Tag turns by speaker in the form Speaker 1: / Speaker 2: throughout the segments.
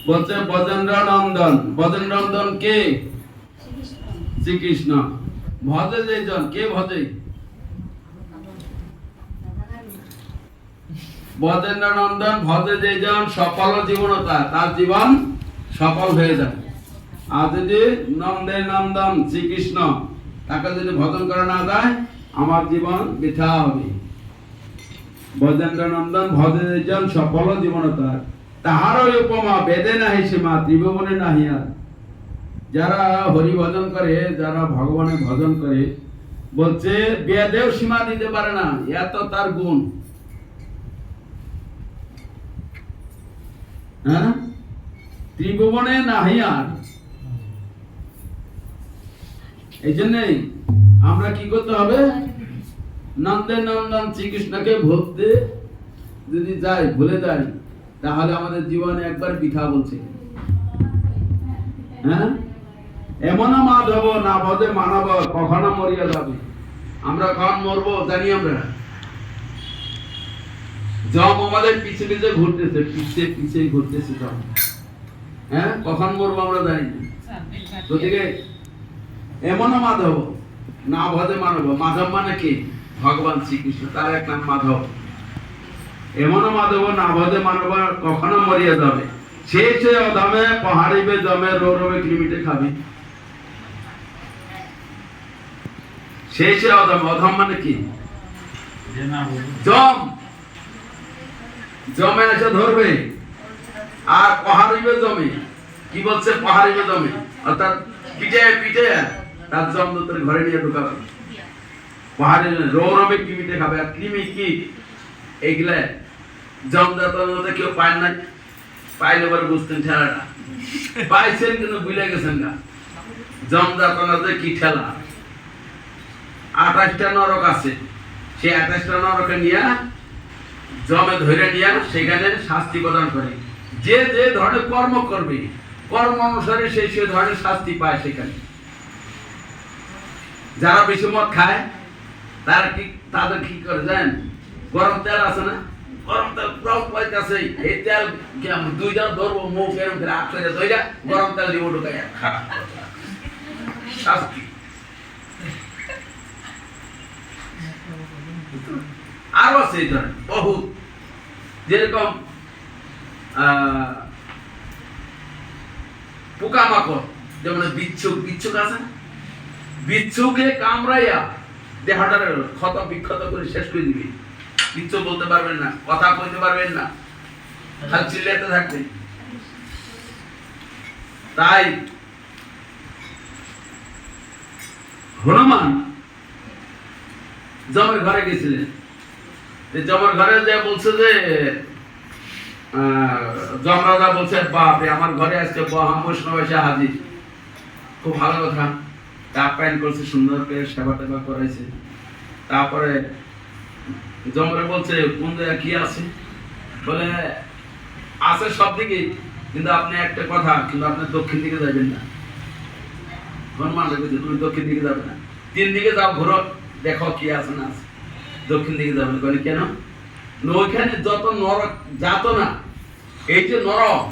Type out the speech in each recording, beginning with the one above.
Speaker 1: বলছে ব্রজেন্দ্র নন্দন। ব্রজেন্দ্র নন্দন কে? শ্রীকৃষ্ণ। ভজে যেজন, কে ভজে? ব্রজেন্দ্র নন্দন ভজে যেজন সফল জীবনতা, তার জীবন সফল হয়ে যাবে। আর যদি নন্দের নন্দন শ্রীকৃষ্ণ তাকে যদি ভজন করা না যায়, আমার জীবন বৃথা হবে। ব্রজেন্দ্র নন্দন ভজে যেজন সফল জীবনতা, তাহারই উপমা বেদে নাহি সীমা ত্রিভুবনে নাহি আর। যারা হরি ভজন করে, যারা ভগবানের ভজন করে, বলছে বেদেও সীমা দিতে পারে না, এত তার গুণ। হ্যাঁ, ত্রিভুবনে নাহি আর। এই জন্যই আমরা কি করতে হবে? নন্দের নন্দন শ্রীকৃষ্ণকে ভুলতে যদি যাই, ভুলে যাই, তাহলে আমাদের জীবনে একবার বৃথা বলছে। হ্যাঁ, এমন মাধব না ভজে মানব কখনো মরিয়া যাবে। আমরা কখন মরবো জানি আমরা? জম আমাদের পিছে পিছে ঘুরতেছে, পিছে পিছে ঘুরতেছে জম। হ্যাঁ, কখন মরবো আমরা জানি না। গতিকে এমন মাধব না ভজে মানব। মাধব মানে কি? ভগবান শ্রীকৃষ্ণ, তার এক নাম মাধব। এমন মাধব না ভজে মানব কখনো মরিয়া যাবে। সে অধমে পাহাড়িবে জমে রৌরবে কৃমিটে খাবি। সে অধম। অধম মানে কি? জম। জমে এসে ধরবে। আর পাহাড়িবে জমে, কি বলছে? পাহাড়িবে জমে, অর্থাৎ পিঠে পিঠে তার জমদূতের ঘরে নিয়ে ঢুকাবে। পাহাড়ি রৌরবে কৃমিটে খাবে। আর কৃমি কি? এইগুলা জমদাতা কেউ পায় না, পাইলে পরে বুঝতেন ঠেলাটা। পাইছেন কিন্তু ভুলে গেছেন না। জমদাতা কি ঠেলা। 28টা নরক আছে, সেই 28টা নরকে নিয়ে জমে ধরে নিয়ে সেখানে শাস্তি প্রদান করে। যে যে ধরনের কর্ম করবে, কর্ম অনুসারে সেই সে ধরনের শাস্তি পায় সেখানে। যারা বেশি মদ খায় তারা কি, তাদের কি করে জানেন? গরম তেল আছে না, গরম তেল পুরো পাইতেছে, এই তেল দুইটা ধরবো, মুখ এরকম করে আট করে ধইরা গরম তেল দিব ঢুকাই শাস্তি। আরো আছে এই ধরনের বহুত। যেরকম পোকামাকড়, যেমন বিচ্ছুক। বিচ্ছুক আছে না, বিচ্ছুকে কামড়াইয়া দেহটার ক্ষত বিক্ষত করে শেষ করে দিবি। কিচ্ছু বলতে পারবেন না, কথা বলতে পারবেন না, খালি চিল্লাতে থাকবেন। তাই হনুমান জমের ঘরে গেছিলেন। জমের ঘরে যে বলছে যে যমরাজা বলছে, বাপ রে, আমার ঘরে আজকে বৈষ্ণব এসে হাজির, খুব ভালো কথা। আপ্যায়ন করছে, সুন্দর করে সেবা টেবা করাইছে। তারপরে যমরা বলছে, কোন জায়গায় কি আছে? বলে আছে সব দিকে, কিন্তু আপনি একটা কথা, কিন্তু আপনি দক্ষিণ দিকে যাবেন না। হনুমান বলছে, তুমি দক্ষিণ দিকে যাবে না, 3 দিকে যাও, ঘুরো, দেখো কি আছে না আছে। দক্ষিণ দিকে যাবে না। বলে কেন? ওইখানে যত নরক যাতনা, এই যে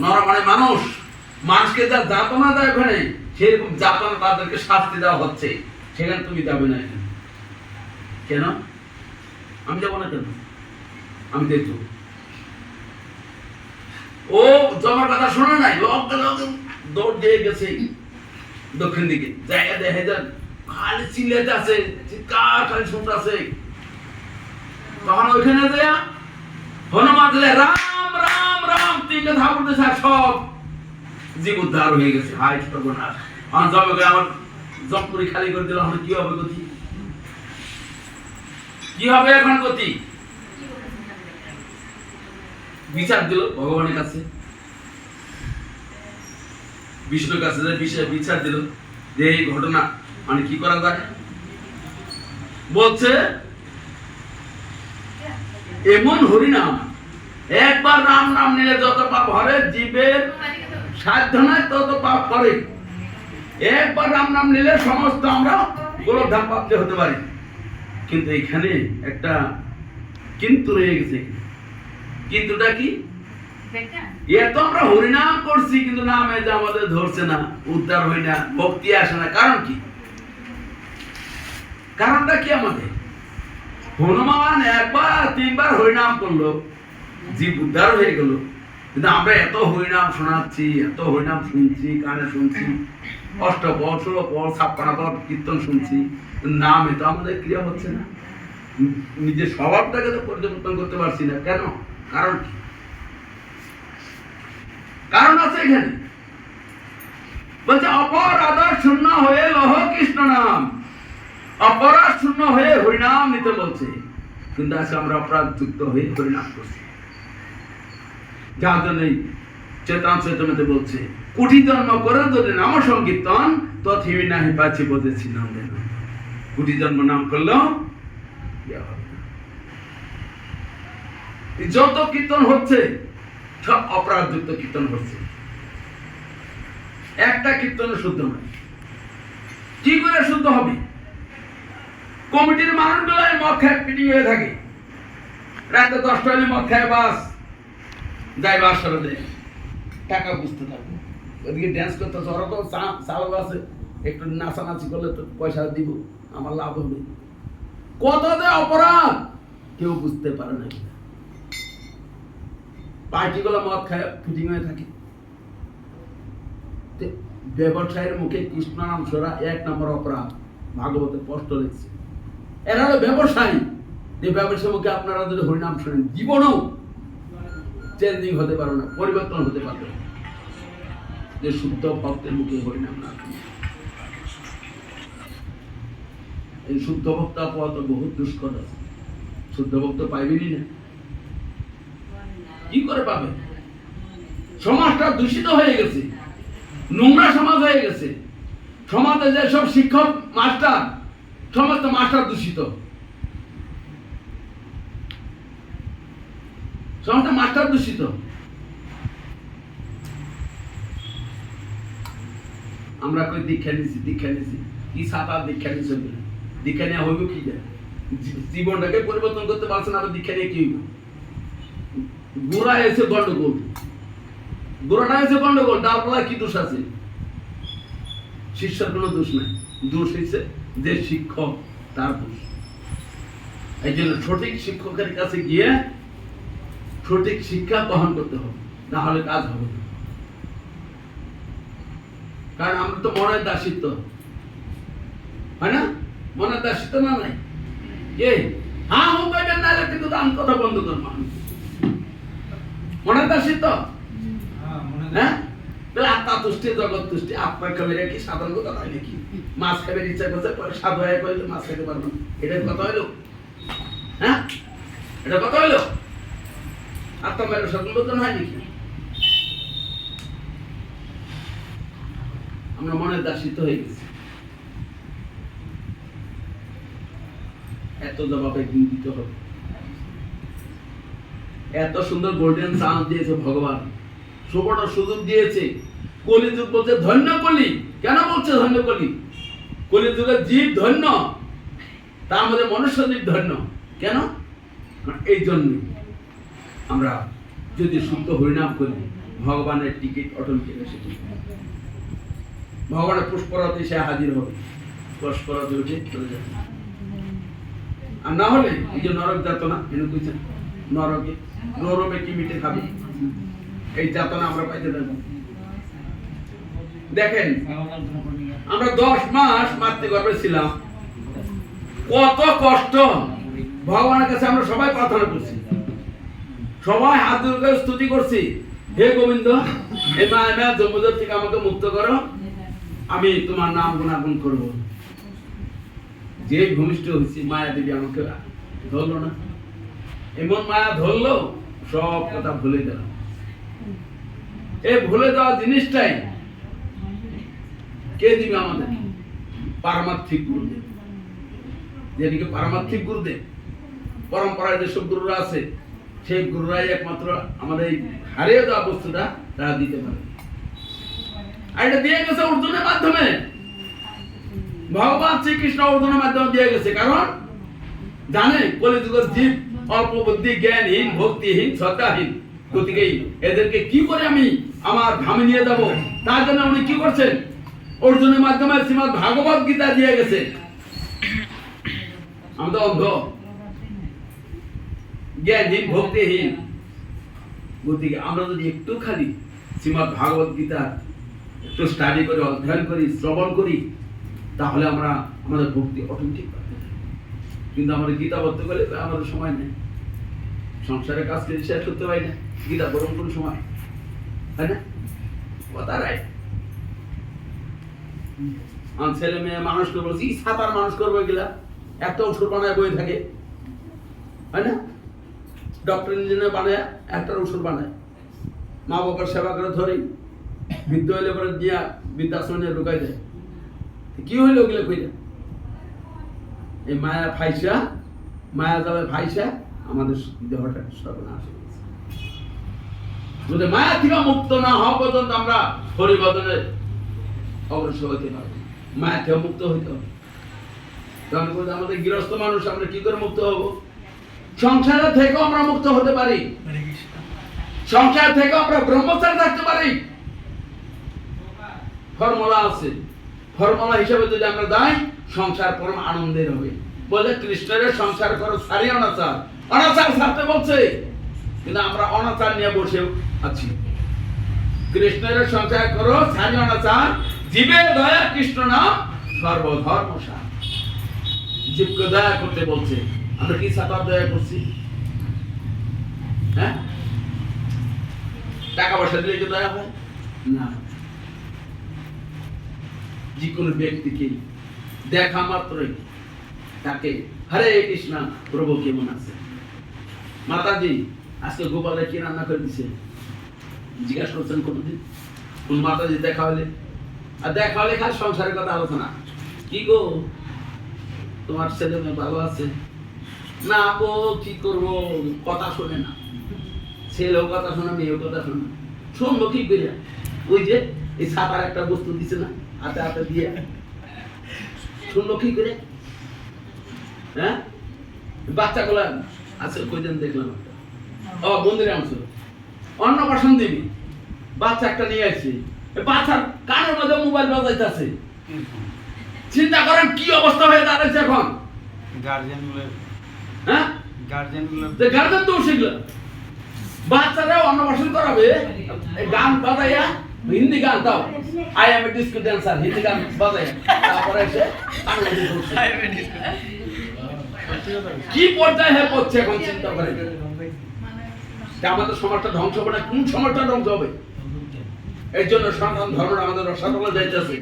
Speaker 1: নর মানে মানুষ, মানুষকে যা যাতনা দেয় ওখানে, সেরকম যাতনা তাদেরকে শাস্তি দেওয়া হচ্ছে, সেখানে তুমি যাবে না। কেন? আমি যাবো না কেন? আমি দেখবো। ও জমার কথা শোনে নাই, দৌড় দিয়ে গেছে দক্ষিণ দিকে। জায়গা দেখে যান, খালি চিল্লাতে আছে, চিৎকার খালি শুনতে আছে। তখন ওইখানে দেয়া হনুমান রাম রাম রাম 3 কথা বলতেছে, সব জীব উদ্ধার হয়ে গেছে। হাই সর্বনাশ, আমার জমপুরি খালি করে দিল, কি হবে গতি? কি হবে এখন গতি? বিচার দিল ভগবানের কাছে, বিষ্ণুর কাছে বিচার দিল যে এই ঘটনা মানে কি করা যায়। বলছে এমন হরিনাম, একবার রাম নাম নিলে যত পাপ হরে, জীবের সাধ্য নাই তত পাপ করে। একবার রাম নাম নিলে সমস্ত আমরা গোলকধাম প্রাপ্ত হতে পারি। কিন্তু এখানে একটা কিন্তু রয়ে গেছে। কিন্তুটা কি? এত আমরা হরিনাম করছি কিন্তু নামে যে আমাদের ধরছে না, উদ্ধার হই না, ভক্তি আসে না। কারণ কি? কারণটা কি? আমাদের হনুমান একবার তিনবার হরিনাম করলো, জীব উদ্ধার হয়ে গেল। কিন্তু আমরা এত হরিনাম শোনাচ্ছি, এত হরিনাম শুনছি, কানে শুনছি, অষ্টপর, 16 56 কীর্তন শুনছি, নামে তো আমাদের ক্রিয়া হচ্ছে না। নিজের স্বভাবটাকে তো পরিবর্তন করতে পারছি না। কেন? কারণ কি? কারণ আছে এখানে। বলছে অপরাধ শূন্য হয়ে লহ কৃষ্ণ নাম, অপরাধ শূন্য হয়ে হরিনাম নিতে বলছে। কিন্তু আজকে আমরা অপরাধ যুক্ত হয়ে হরিনাম করছি। যার জন্যই চেতন চেতনতে বলছে কোটি জন্ম করে যদি নাম সংকীর্তন তথিমি নাহি পাচ্ছি বোঝেছি নাম দেন। কোটি জন্ম নাম করলেও যত কীর্তন হচ্ছে সব অপরাধ যুক্ত কীর্তন হচ্ছে। একটা কীর্তন শুদ্ধ নয়। কি করে শুদ্ধ হবে? কমিটির মানুষগুলো মদ খায় পিটিং হয়ে থাকে, রাতে 10টা হলে মদ খায়, বাস যাই বাস সরে দেয়, টাকা বুঝতে থাকবো। ওদিকে ড্যান্স করতে ওরা তো চালক আছে, একটু নাচানাচি করলে তো পয়সা দিব, আমার লাভ হবে। কত যে অপরাধ কেউ বুঝতে পারে না। পার্টিগুলো মদ খায় ফিটিং হয়ে থাকে। ব্যবসায়ের মুখে কৃষ্ণ নাম সরা 1 নম্বর অপরাধ। ভাগবতে স্পষ্ট লিখছে। এরা হলো ব্যবসায়ী। যে ব্যবসার মুখে আপনারা যদি হরিনাম শোনেন জীবনেও চেঞ্জিং হতে পারো না, পরিবর্তন হতে পারবে না। যে শুদ্ধ ভক্তের মুখে হরিনাম না শুনে, এই শুদ্ধ ভক্ত পাওয়া তো বহুত দুষ্কর আছে। শুদ্ধ ভক্ত পাইবেনই না। কি করে পাবে? সমাজটা দূষিত হয়ে গেছে, নোংরা সমাজ হয়ে গেছে। সমাজে যেসব শিক্ষক মাস্টার, সমস্ত মাস্টার দূষিত, সমস্ত মাস্টার দূষিত। আমরা কই দীক্ষা নিছি, দীক্ষা নিছি কি সাতা দীক্ষা নিছে, দীক্ষা নেওয়া হইব কি? জীবনটাকে পরিবর্তন করতে পারছে না, দীক্ষা নিয়ে কি হইব? গোড়া এসে গন্ডগোল, গোড়াটা এসে গন্ডগোল। ডালপালায় কি দোষ আছে? শিষ্যের কোনো দোষ নাই, দোষ হয়েছে যে শিক্ষক, তার দোষ। এই জন্য সঠিক শিক্ষকের কাছে গিয়ে সঠিক শিক্ষা গ্রহণ করতে হবে, না হলে কাজ হবে না। কারণ আমরা তো মনের দাসিত্ব, হয় না? মনের দাসিত্ব না নাই? কে হ্যাঁ হোক পাইবেন না, কিন্তু দাম কথা বন্ধ করবো। মনের দাসিত্ব, হ্যাঁ? আত্মা তুষ্টি, জগৎ তুষ্টি। আপনার খাবে কি সাধারণ কথা নয় নাকি? মাছ খাবে ইচ্ছা করছে, সাধু হয়ে করলে মাছ খেতে পারবো না, এটা কথা হইলো? হ্যাঁ, এটা কথা হইলো? আত্মা মেয়ের স্বতন্ত্র হয় নাকি? আমরা মনের দাসিত্ব হয়ে গেছি। এত জবাবে দিতে হবে। এত সুন্দর গোল্ডেন চান্স দিয়েছে ভগবান, সুবর্ণ সুযোগ দিয়েছে। কলিযুগ বলছে ধন্য কলি। কেন বলছে ধন্য কলি? কলিযুগের জীব ধন্য, তার মধ্যে মনুষ্য জীব ধন্য। কেন? এই জন্য আমরা যদি শুদ্ধ হরিনাম করি, ভগবানের টিকিট অটোমেটিক এসে ভগবানের পুষ্পরথে সে হাজির হবে, পুষ্পরথে উঠে চলে যাবে। আর না হলে এই যে নরক যাতনা, এনে কইছেন নরকে নরমে কি মিটে খাবে, এই যাতনা আমরা পাইতে থাকবো। দেখেন আমরা 10 মাস মাতৃগর্ভে ছিলাম, কত কষ্ট ভগবানের কাছে আমরা সবাই প্রার্থনা করছি, সবাই হাত ধরে স্তুতি করছি, হে গোবিন্দ, হে মায়া জমজর থেকে আমাকে মুক্ত করো, আমি তোমার নাম গুণাগুণ করব। যে ভূমিষ্ঠ হয়েছি মায়া দেবী আমাকে ধরলো না, এমন মায়া ধরলো সব কথা ভুলে গেল। এই ভুলে যাওয়া জিনিসটাই কে দিবে আমাদের? পারমার্থিক গুরুদেব। যেদিকে পারমার্থিক গুরুদেব, পরম্পরায় যেসব গুরুরা আছে সেই গুরুরাই একমাত্র আমাদের এই হারিয়ে যাওয়া বস্তুটা তারা দিতে পারে। আর এটা দিয়ে গেছে অর্জুনের মাধ্যমে, ভগবান শ্রীকৃষ্ণ অর্জুনের মাধ্যমে দিয়ে গেছে। কারণ জানে কলিযুগের জীব অল্প বুদ্ধি, জ্ঞানহীন, ভক্তিহীন, শ্রদ্ধাহীন, গতিকে এদেরকে কি করে আমি আমার ধামে নিয়ে যাব, তার জন্য উনি কি করছেন, অর্জুনের মাধ্যমে শ্রীমদ ভাগবত গীতা দিয়ে গেছে। আমরা অন্ধ, জ্ঞানহীন, ভক্তিহীন। গতিকে আমরা যদি একটু খালি শ্রীমদ ভাগবত গীতা একটু স্টাডি করে, অধ্যয়ন করি, শ্রবণ করি, তাহলে আমরা আমাদের ভক্তি অটোমেটিক পাবে। কিন্তু আমাদের গীতা পড়তে গেলে আমাদের সময় নেই, সংসারের কাজ করে শেষ করতে পারি না, গীতা পড়ুন কোন সময়, তাই না? কথা রাইট। আমার ছেলে মেয়ে মানুষ করবো, সাঁতার মানুষ করবো, এগুলা একটা ওষুধ বানায় বই থাকে, হয় না? ডক্টর ইঞ্জিনিয়ার বানায় একটা ওষুধ বানায়, মা বাবার সেবা করে ধরে বৃদ্ধ হইলে পরে দিয়া বৃদ্ধাশ্রমে ঢুকাই দেয়। কি হইলো ওগুলো কইরা? এই মায়া ফাইসা, মায়া যাবে ফাইসা আমাদের দেহটা সর্বনাশ হয়ে গেছে। যদি মায়া থেকে মুক্ত না হওয়া পর্যন্ত আমরা হরিবদনে অগ্রসর হতে পারবো। মায়া থেকে মুক্ত হইতে হবে। আমাদের গৃহস্থ মানুষ, আমরা কি করে মুক্ত হব? সংসার থেকেও আমরা মুক্ত হতে পারি, সংসার থেকে আমরা ব্রহ্মচারী থাকতে পারি। ফর্মুলা আছে, ফর্মুলা হিসেবে যদি আমরা যাই, সংসার পরম আনন্দের হবে। বলে কৃষ্ণের সংসার করো, সারি অনাচার, অনাচার ছাড়তে বলছে, কিন্তু আমরা অনাচার নিয়ে বসে আছি। কৃষ্ণের সংসার করো, সারি অনাচার, জীবে দয়া কৃষ্ণ নাম সর্বধর্ম সার। জীবকে দয়া করতে বলছে, আমরা কি সাতার দয়া করছি? হ্যাঁ, টাকা পয়সা দিলে কি দয়া হয় না? যে কোনো ব্যক্তিকে দেখা মাত্রই তাকে হরে কৃষ্ণ, প্রভু কেমন আছে, মাতাজি আজকে গোপালে কি রান্না করে দিছে জিজ্ঞাসা করছেন কোনদিন? কোন মাতাজি দেখা হলে? আর দেখা হলে খালি সংসারের কথা আলোচনা, কি গো তোমার ছেলে মেয়ে ভালো আছে? না গো, কি করবো, কথা শোনে না, ছেলেও কথা শোনে, মেয়েও কথা শোনে। শুনবো কি করে? ওই যে এই ছাতার একটা বস্তু দিছে না, হাতে হাতে দিয়ে, শুনলো কি করে? হ্যাঁ, বাচ্চাগুলা আছে, কইদিন দেখলাম ও মন্দিরে আনছো, অন্নপ্রাশন দিবি, বাচ্চা একটা নিয়ে আসছে, বাচ্চার কানের মধ্যে মোবাইল বাজাইতেছে। চিন্তা করেন কি অবস্থা হয়ে দাঁড়াচ্ছে এখন গার্জেন গুলো। হ্যাঁ, গার্জেন তো শিখলো, বাচ্চারা অন্নপ্রাশন করাবে, গান বাজাইয়া, হিন্দি গান দাও, I M A disco dancer, Hindi গান বাজাইয়া, তারপরে এসে কি পর্যায়ে হয়ে পড়ছে এখন চিন্তা করে। আমাদের সমাজটা ধ্বংস হবে না, কোন সমাজটা ধ্বংস হবে? এই জন্য সনাতন ধর্ম আমাদের রসাতলে যাইতেছে।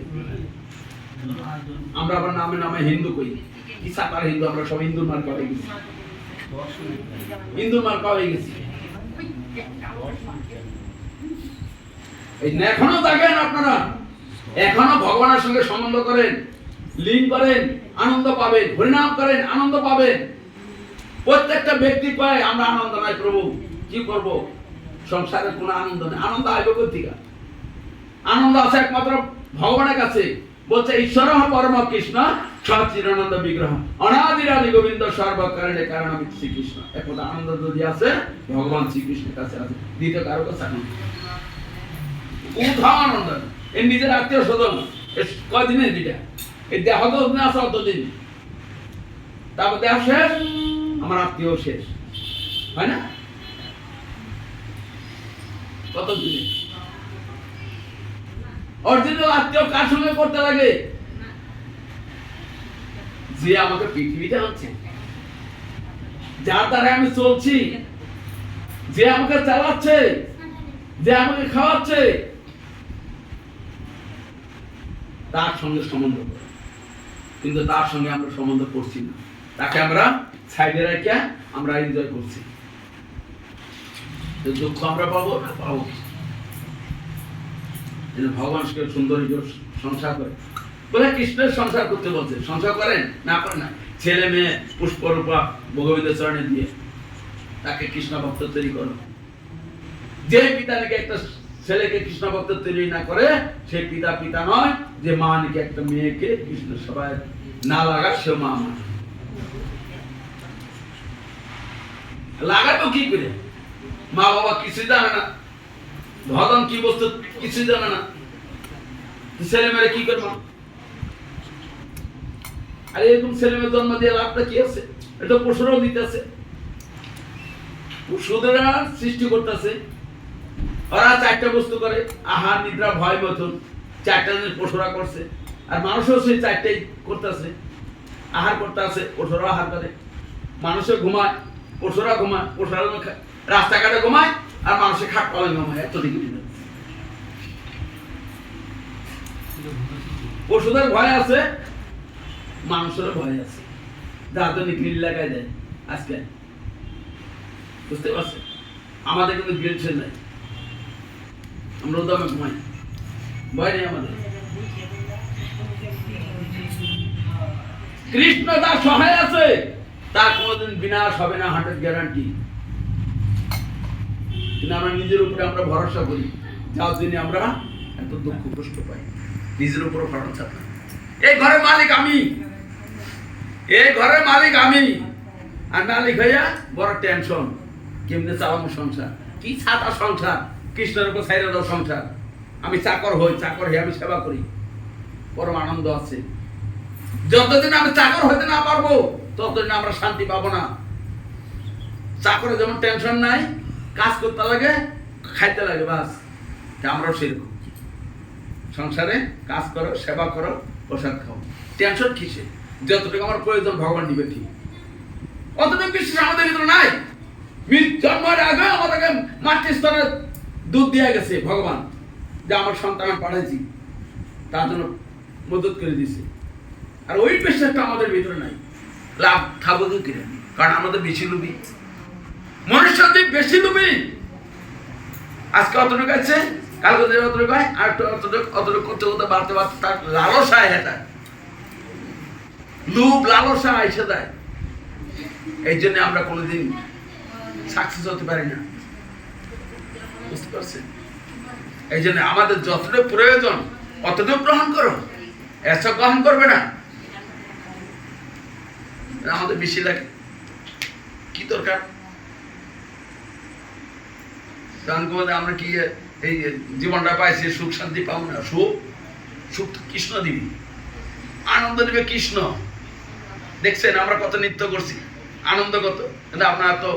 Speaker 1: আমরা আবার নামে নামে হিন্দু কই, কি সাতার হিন্দু, আমরা সব হিন্দুর মার্কা হয়ে গেছি, হিন্দুর মার্কা হয়ে গেছি। এখনো দেখেন আপনারা, এখনো ভগবানের সঙ্গে সম্বন্ধ করেন, লিঙ্ক করেন, আনন্দ পাবেন, হরিনাম করেন, আনন্দ পাবেন। প্রত্যেকটা ব্যক্তি পায় আমরা আনন্দ নাই প্রভু, কি করব? সংসারে কোনো আনন্দ নেই, আনন্দ আইব কোথেকে? আনন্দ আছে একমাত্র ভগবানের কাছে। বলছে ঈশ্বর পরম কৃষ্ণ সচিরানন্দ বিগ্রহ অনাদিরাদি গোবিন্দ সর্বকারণে কারণ শ্রীকৃষ্ণ। একমাত্র আনন্দ যদি আছে ভগবান শ্রীকৃষ্ণের কাছে আছে, দ্বিতীয় কারো কাছে আনন্দ, কোথাও আনন্দ নেই। এর নিজের আত্মীয় স্বজন কয়দিনের দিটা, এই দেহ তো আছে অতদিন, তারপর দেহ শেষ, আমার আত্মীয় শেষ, হয় না? কতদিন অরিজিনাল আত্মীয় কার সঙ্গে করতে লাগে? যে আমাকে পৃথিবীতে আনছে, যার দ্বারা আমি চলছি, যে আমাকে চালাচ্ছে, যে আমাকে খাওয়াচ্ছে, তার সঙ্গে সম্বন্ধ করে। কিন্তু তার সঙ্গে আমরা সম্বন্ধ করছি না, তাকে আমরা সাইডে রেখে আমরা এনজয় করছি। দুঃখ আমরা পাবো না, পাবো। ভগবান সুন্দর সংসার করে বলে কৃষ্ণের সংসার করতে বলছে, সংসার করেন না করেন না, ছেলে মেয়ে পুষ্পরূপা ভগবতীর চরণে দিয়ে তাকে কৃষ্ণ ভক্ত তৈরি করো। যে পিতা নাকি একটা ছেলেকে কৃষ্ণ ভক্ত তৈরি না করে, সেই পিতা পিতা নয়। যে মা নাকি একটা মেয়েকে কৃষ্ণ সবাই না লাগা, সে মা লাগাবো কি করে? মা বাবা কিছু জানে না, ভজন কি বস্তু কিছু জানে না, ছেলে মেয়ে কি করবো? আর এরকম ছেলে মেয়ে জন্ম দিয়ে লাভটা কি আছে? এটা পশুরাও দিতেছে, পশুদেরা সৃষ্টি করতেছে। ওরা চারটা বস্তু করে, আহার নিদ্রা ভয় মতন, চারটা জিনিস পশুরা করছে। আর মানুষও সেই চারটাই করতেছে, আহার করতে আছে, পশুরা আহার করে। মানুষে ঘুমায়, পশুরা ঘুমায়, পশুরা রাস্তাঘাটে ঘুমায়, আর মানুষের খাট পালন ঘুমায়। এতটুকু পশুদের ভয় আছে, মানুষের ভয় আছে, যার জন্য গ্রিল লাগাই দেয় আজকে। বুঝতে পারছে? আমাদের কিন্তু গ্রিল ছে নাই, আমরা দমে ঘুমাই, ভয় নেই আমাদের। কৃষ্ণ তার সহায় আছে, তার কোনোদিন বিনাশ হবে না, 100 গ্যারান্টি। কিন্তু আমরা নিজের উপরে আমরা ভরসা করি, যার জন্য আমরা এত দুঃখ কষ্ট পাই। নিজের উপর ভরসা পাই। এই ঘরের মালিক আমি, এই ঘরের মালিক আমি, আর মালিক হইয়া বড় টেনশন, কেমনে চালাবো সংসার, কি ছাতা সংসার, কৃষ্ণের উপর ছাইড়া দাও সংসার। আমি চাকর হই, চাকর হয়ে আমি সেবা করি, পরম আনন্দ আছে। যতদিন আমি চাকর হইতে না পারবো, ততদিন আমরা শান্তি পাবো না। চাকরে যেমন টেনশন নাই, কাজ করতে লাগে, খাইতে লাগে, বাস। আমরাও সেরকম, সংসারে কাজ করো, সেবা করো, প্রসাদ খাও, টেনশন কিসে? যতটুকু আমার প্রয়োজন ভগবান দিবে ঠিক। অতটুকু বিশ্বাস আমাদের ভিতরে নাই। জন্মের আগে আমাদেরকে মাতৃস্তরে দুধ দিয়ে গেছে ভগবান, যে আমার সন্তান পাঠাইছি, তার জন্য মদত করে দিছে। আর ওই বিশ্বাসটা আমাদের ভিতরে নাই। লাভ খাবো কি কিনে, কারণ আমাদের বেশি লোভী মনুষ্য, বেশি লোভী। আজকে অতটুকু আছে, কালকে অতটুকু হয়, আর অতটুকু করতে করতে বাড়তে বাড়তে তার লালসায় এটা লোভ লালসা এসে দেয়। এই জন্য আমরা কোনোদিন সাকসেস হতে পারি না, বুঝতে পারছেন? এই জন্য আমাদের যতটুকু প্রয়োজন অতটুকু গ্রহণ করো, এসব গ্রহণ করবে না। আমাদের বেশি লাগে, কি দরকার? আমরা কি এই জীবনটা পাইছি, সুখ শান্তি পাবো না? সুখ তো কৃষ্ণ দিবি, আনন্দ দিবে কৃষ্ণ। দেখছেন আমরা কত নৃত্য করছি, আনন্দ কত, কিন্তু আপনারা তো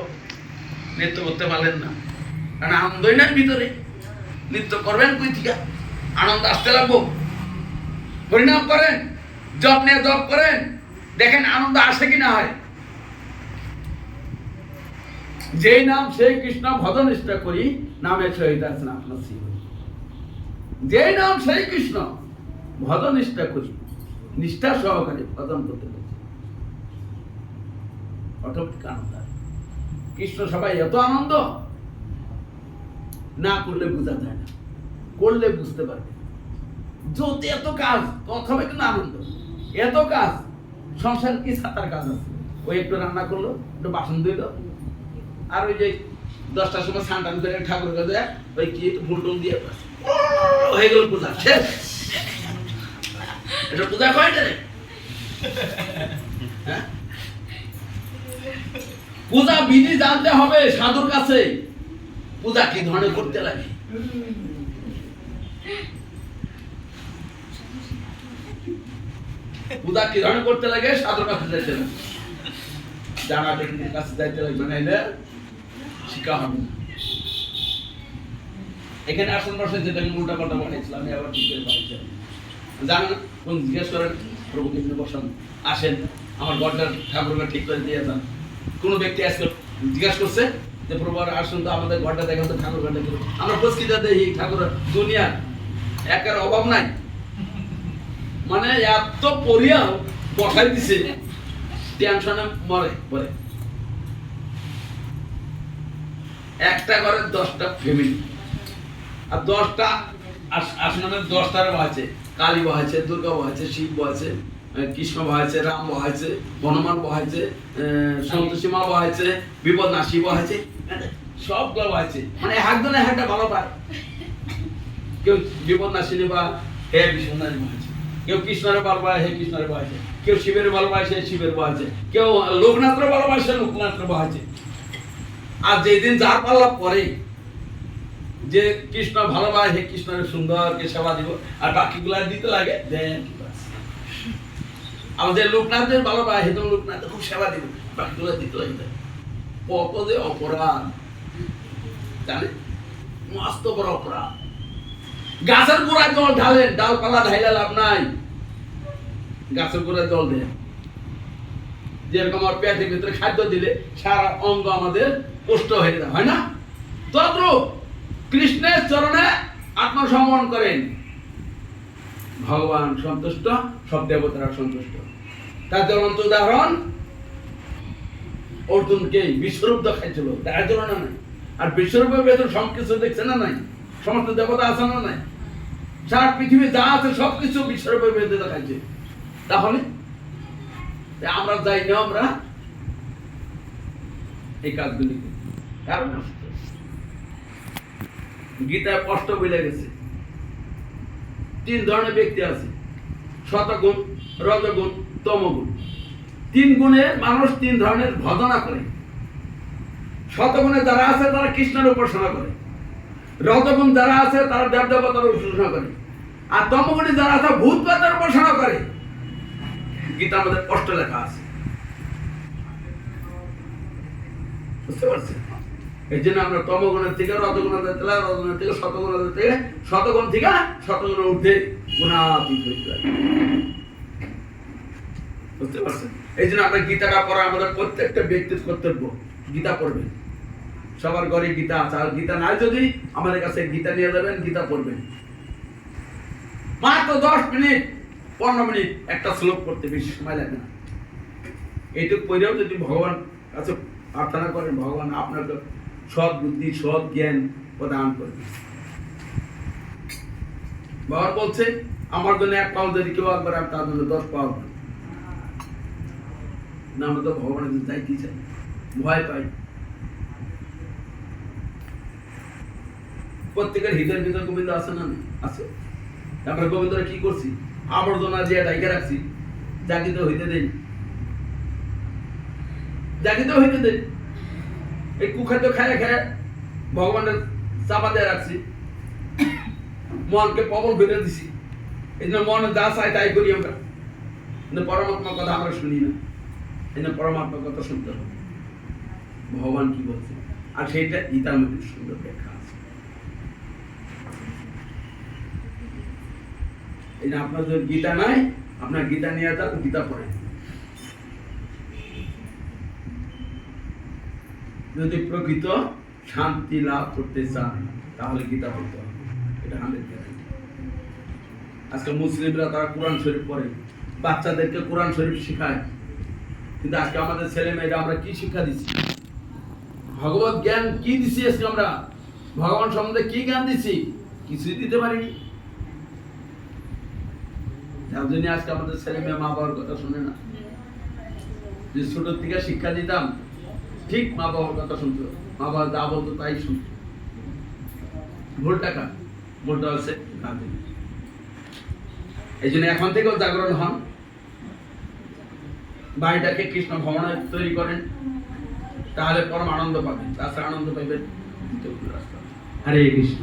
Speaker 1: নৃত্য করতে পারলেন না, কারণ আনন্দই না ভিতরে। নৃত্য করবেন কই থেকে? আনন্দ আসতে লাগবো। পরিণাম করেন, জপ নিয়ে জপ করেন, দেখেন আনন্দ আসে কি না হয়। যেই নাম সেই কৃষ্ণ ভজন নিষ্ঠা করি, নামের সহিত আছেন আপনার শিব। যেই নাম সেই কৃষ্ণ ভজন নিষ্ঠা করি, নিষ্ঠা সহকারে ভজন করতে পারছি, অটোমেটিক আনন্দ। কৃষ্ণ সবাই এত আনন্দ, না করলে বোঝা যায় না, করলে বুঝতে পারবে। যদি এত কাজ, প্রথমে কিন্তু আনন্দ, এত কাজ, সংসার কি সাতার কাজ আছে? ওই একটু রান্না করলো, একটু বাসন ধুইল, আর ওই যে 10টার সময় স্নান টান করে ঠাকুর কাছে ওই কি একটু ফুল টুল দিয়ে হয়ে গেল পূজা শেষ। এটা পূজা কয়টা রে? হ্যাঁ, পূজা বিধি জানতে হবে সাধুর কাছে, পূজা কি ধরনের করতে লাগে। পূজা কি ধরনের করতে লাগে সাধুর কাছে যাইতে লাগে, জানা ব্যক্তির কাছে যাইতে লাগে, মানে শিক্ষা হবে। এখানে আসন বসে যেটা উল্টা পাল্টা বানিয়েছিলাম, আমি আবার ঠিক করে বানিয়েছিলাম। জানেন কোন জিজ্ঞেস করেন, প্রভু কৃষ্ণ বসান, আসেন আমার ঘরটা ঠাকুরকে ঠিক করে দিয়ে যান। কোনো ব্যক্তি আজকে জিজ্ঞাসা করছে যে প্রভু আসুন তো আমাদের ঘরটা দেখেন তো, ঠাকুর ঘরটা দেখুন। আমরা প্রস্কিতা দেখি ঠাকুর দুনিয়া একের অভাব নাই, মানে এত পরিয়াও বসাই দিছে, টেনশনে মরে পরে। একটা ঘরে 10টা ফ্যামিলি, আর 10টা আসমানের 10টার বহাইছে, কালী বহাইছে, দুর্গা বহাইছে, শিব বহাইছে, কৃষ্ণ বহাইছে, রাম বহাইছে, হনুমান বহাইছে, সন্তোষী মা বহাইছে, বিপদ নাশী বহাইছে, সবগুলো বহাইছে। মানে একজনে একটা ভালো পায়, কেউ বিপদ নাশিনী বা হে বিষ্ণুনারী বহাইছে, কেউ কৃষ্ণের ভালোবাসে হে কৃষ্ণের বহাইছে, কেউ শিবের ভালোবাসে শিবের বহাইছে, কেউ লোকনাথের ভালোবাসে লোকনাথের বহাইছে। আর যেদিন যার পাল্লা পরে যে কৃষ্ণ ভালোবাসে হে কৃষ্ণের সুন্দরকে সেবা দিব, আর বাকিগুলা দিতে লাগে দেন। আমাদের লোকনাথের ভালোবাসে হে তো লোকনাথ খুব সেবা দিব, বাকিগুলা দিতে লাগে দেন। কত যে অপরাধ জানে, মস্ত বড় অপরাধ। গাছের গোড়ায় জল ঢালেন, ডালপালা ঢাইলে লাভ নাই, গাছের গোড়ায় জল দেন। যেরকম আমার পেটের ভিতরে খাদ্য দিলে সারা অঙ্গ আমাদের পুষ্ট হয়ে যায়, হয় না? তদ্রূপ কৃষ্ণের চরণে আত্মসমর্পণ করেন, ভগবান সন্তুষ্ট, সব দেবতারা সন্তুষ্ট। তার জ্বলন্ত উদাহরণ অর্জুনকে বিশ্বরূপ দেখাইছিল, দেখার জন্য না নাই। আর বিশ্বরূপের ভেতর সব কিছু দেখছে না নাই, সমস্ত দেবতা আছে না নাই, সারা পৃথিবী যা আছে সবকিছু বিশ্বরূপের ভেতরে দেখাইছে। তাহলে আমরা যাই না, আমরা এই কাজগুলি কারণ গীতায় কষ্ট বলে গেছে 3 ধরনের ব্যক্তি আছে, সতগুণ, রজগুণ, তমগুণ। 3 গুণে মানুষ 3 ধরনের ভজনা করে। শতগুণে যারা আছে তারা কৃষ্ণের উপাসনা করে, রজগুণ যারা আছে তারা দেব দেবতার উপাসনা করে, আর তমগুণে যারা আছে ভূত প্রেতের উপাসনা করে। গীতার মধ্যে কষ্ট লেখা আছে, বুঝতে পারছেন? এই জন্য আমরা তমগুণের থেকে রজগুণের থেকে, রজগুণের থেকে শতগুণের থেকে, শতগুণ থেকে শতগুণের ঊর্ধ্বে গুণাতীত হইতে পারি, বুঝতে পারছেন? এই জন্য আমরা গীতাটা পড়া আমাদের প্রত্যেকটা ব্যক্তির কর্তব্য। গীতা পড়বেন, সবার ঘরে গীতা আছে, আর গীতা নাই যদি আমাদের কাছে গীতা নিয়ে যাবেন, গীতা পড়বেন। মাত্র 10 মিনিট 15 মিনিট একটা শ্লোক পড়তে বেশি সময় লাগে না। এইটুকু পড়েও যদি ভগবান কাছে প্রার্থনা করেন, ভগবান আপনাকে সৎ বুদ্ধি, সৎ জ্ঞান প্রদান করবে। ভগবান বলছে আমার জন্য 1 পাও যদি কেউ একবার, আমি তার জন্য 10 পাও। না, আমরা তো ভগবানের কাছে যাইতে চাই, ভয় পাই। প্রত্যেকের হৃদয়ের ভিতরে গোবিন্দ আছে না? আছে। আমরা গোবিন্দরা কি করছি? আবর্জনা দিয়ে ঢাইকা রাখছি, জাগিত হইতে দেই, জাগিত হইতে দেই। এই কুখাদ্য খায় খায় ভগবানের চাপা দিয়ে রাখছি, মনকে পবন ভেতরে দিছি। এই জন্য মনে যা চাই তাই করি আমরা, কিন্তু পরমাত্মার কথা আমরা শুনি না। এই জন্য পরমাত্মার কথা শুনতে হবে, ভগবান কি বলছে, আর সেইটা গীতার মধ্যে সুন্দর ব্যাখ্যা আছে। এই যে আপনার যদি গীতা নাই, আপনার গীতা নিয়ে যান, গীতা পড়েন। যদি প্রকৃত শান্তি লাভ করতে চান তাহলে গীতা পড়তে হবে, এটা 100%। আজকে মুসলিমরা তারা কোরআন শরীফ পড়ে, বাচ্চাদেরকে কোরআন শরীফ শেখায়, কিন্তু আজকে আমাদের ছেলে মেয়েরা আমরা কি শিক্ষা দিচ্ছি? ভগবত জ্ঞান কি দিচ্ছি? আজকে আমরা ভগবান সম্বন্ধে কি জ্ঞান দিচ্ছি? কিছুই দিতে পারিনি। যার জন্য আজকে আমাদের ছেলে মেয়ে মা বাবার কথা শুনে না। যে ছোট থেকে শিক্ষা দিতাম, ঠিক মা বাবার কথা শুনতো, মা বাবা যা বলতো তাই শুনতো। ভুলটা কার? ভুলটা হচ্ছে গার্জেন। এই জন্য এখন থেকেও জাগরণ হন, বাড়িটাকে কৃষ্ণ ভবনে তৈরি করেন, তাহলে পরম আনন্দ পাবেন। তাছাড়া আনন্দ পাইবেন হরে কৃষ্ণ।